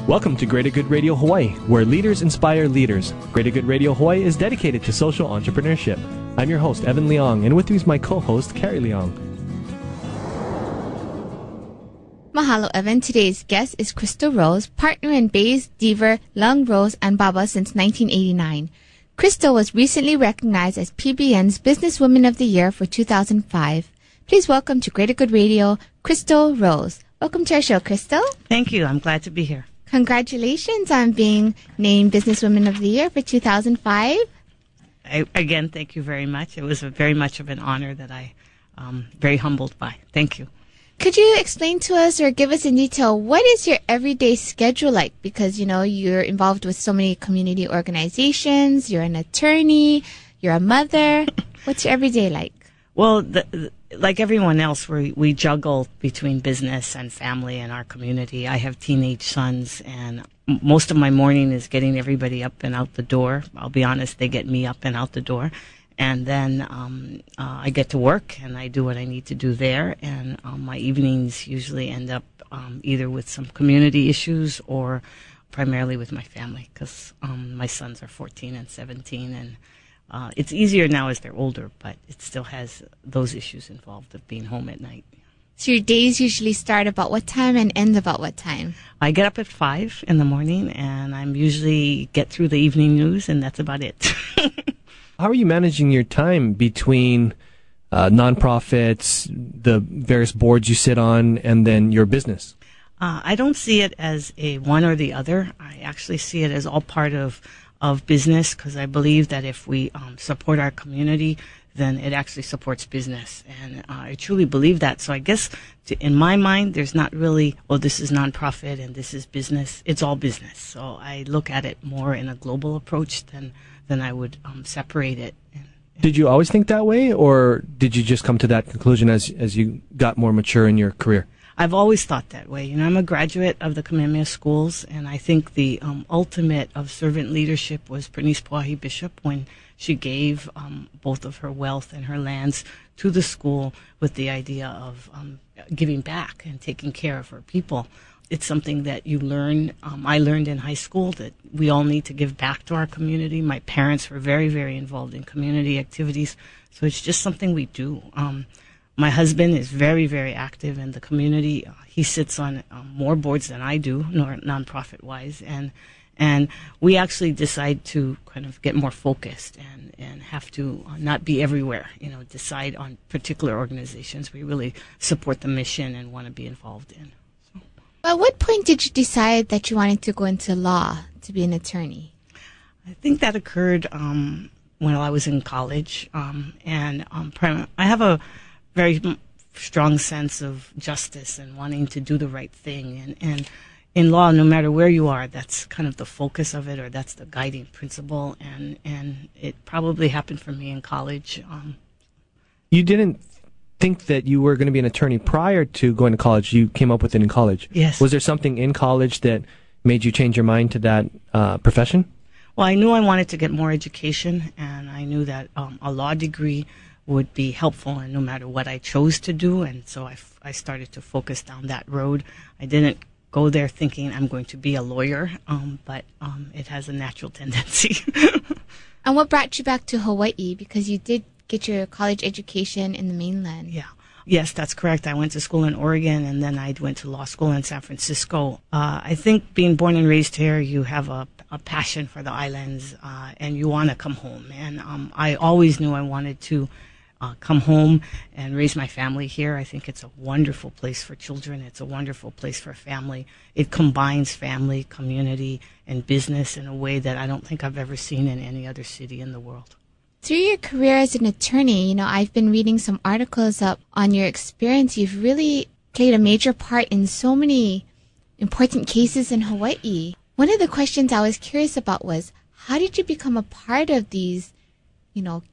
Welcome to Greater Good Radio Hawaii, where leaders inspire leaders. Greater Good Radio Hawaii is dedicated to social entrepreneurship. I'm your host, Evan Leong, and with me is my co-host, Carrie Leong. Mahalo, Evan. Today's guest is Crystal Rose, partner in Bays, Deaver, Lung, Rose, and Baba since 1989. Crystal was recently recognized as PBN's Businesswoman of the Year for 2005. Please welcome to Greater Good Radio, Crystal Rose. Welcome to our show, Crystal. Thank you. I'm glad to be here. Congratulations on being named Businesswoman of the Year for 2005. Again, thank you very much. It was very much of an honor that I'm very humbled by. Thank you. Could you explain to us or give us in detail what is your everyday schedule like? Because, you're involved with so many community organizations, you're an attorney, you're a mother. What's your everyday like? Well, like everyone else, we juggle between business and family and our community. I have teenage sons, and most of my morning is getting everybody up and out the door. I'll be honest, they get me up and out the door. And then I get to work, and I do what I need to do there. And my evenings usually end up either with some community issues or primarily with my family, because my sons are 14 and 17, and it's easier now as they're older, but it still has those issues involved of being home at night. So your days usually start about what time and end about what time? I get up at 5 in the morning, and I'm usually get through the evening news, and that's about it. How are you managing your time between nonprofits, the various boards you sit on, and then your business? I don't see it as a one or the other. I actually see it as all part of business, because I believe that if we support our community, then it actually supports business. And I truly believe that. So I guess in my mind, there's not really, this is nonprofit and this is business. It's all business. So I look at it more in a global approach than I would separate it. Did you always think that way, or did you just come to that conclusion as you got more mature in your career? I've always thought that way. I'm a graduate of the Kamehameha schools, and I think the ultimate of servant leadership was Bernice Pauahi Bishop, when she gave both of her wealth and her lands to the school with the idea of giving back and taking care of her people. It's something that you learn. I learned in high school that we all need to give back to our community. My parents were very, very involved in community activities, so it's just something we do. My husband is very, very active in the community. He sits on more boards than I do, nonprofit-wise, and we actually decide to kind of get more focused and have to not be everywhere, decide on particular organizations we really support the mission and want to be involved in. At what point did you decide that you wanted to go into law, to be an attorney? I think that occurred when I was in college, and I have a very strong sense of justice and wanting to do the right thing. And in law, no matter where you are, that's kind of the focus of it, or that's the guiding principle. And it probably happened for me in college. You didn't think that you were going to be an attorney prior to going to college. You came up with it in college. Yes. Was there something in college that made you change your mind to that profession? Well, I knew I wanted to get more education, and I knew that a law degree would be helpful and no matter what I chose to do. And so I started to focus down that road. I didn't go there thinking I'm going to be a lawyer, but it has a natural tendency. And what brought you back to Hawaii? Because you did get your college education in the mainland. Yeah. Yes, that's correct. I went to school in Oregon, and then I went to law school in San Francisco. I think being born and raised here, you have a passion for the islands, and you want to come home. And I always knew I wanted to come home and raise my family here. I think it's a wonderful place for children. It's a wonderful place for family. It combines family, community, and business in a way that I don't think I've ever seen in any other city in the world. Through your career as an attorney, I've been reading some articles up on your experience. You've really played a major part in so many important cases in Hawaii. One of the questions I was curious about was, how did you become a part of these,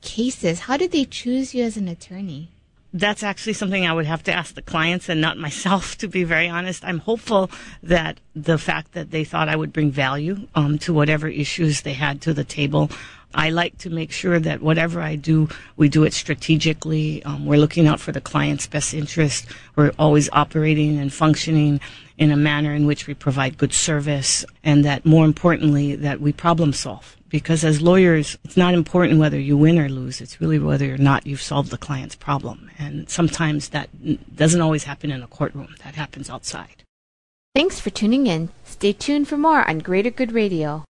cases? How did they choose you as an attorney? That's actually something I would have to ask the clients and not myself, to be very honest. I'm hopeful that the fact that they thought I would bring value to whatever issues they had to the table I like to make sure that whatever I do, we do it strategically. We're looking out for the client's best interest. We're always operating and functioning in a manner in which we provide good service, and that more importantly, that we problem solve. Because as lawyers, it's not important whether you win or lose. It's really whether or not you've solved the client's problem. And sometimes that doesn't always happen in a courtroom. That happens outside. Thanks for tuning in. Stay tuned for more on Greater Good Radio.